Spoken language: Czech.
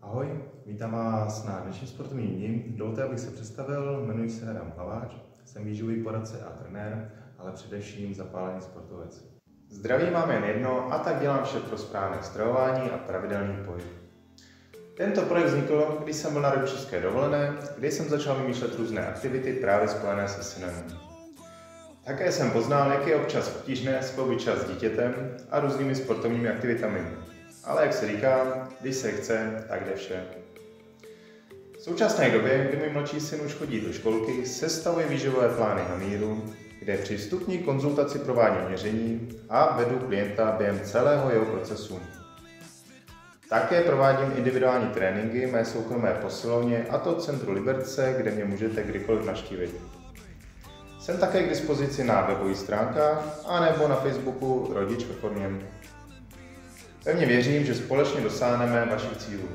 Ahoj, vítám vás na dnešním sportovním dni. Dovolte, abych se představil, jmenuji se Adam Hlaváč, jsem výživový poradce a trenér, ale především zapálený sportovec. Zdraví mám jen jedno a tak dělám vše pro správné stravování a pravidelný pohyb. Tento projekt vznikl, když jsem byl na rodičovské dovolené, kdy jsem začal vymýšlet různé aktivity právě spojené se synem. Také jsem poznal, jak je občas obtížné skloubit čas s dítětem a různými sportovními aktivitami. Ale jak se říká, když se chce, tak jde vše. V současné době, kdy můj mladší syn už chodí do školky, sestavuje výživové plány na míru, kde při vstupní konzultaci provádím měření a vedu klienta během celého jeho procesu. Také provádím individuální tréninky mé soukromé posilovně, a to v centru Liberce, kde mě můžete kdykoliv navštívit. Jsem také k dispozici na webových stránkách anebo na Facebooku Rodič ve formě. Pevně věřím, že společně dosáhneme vašich cílů.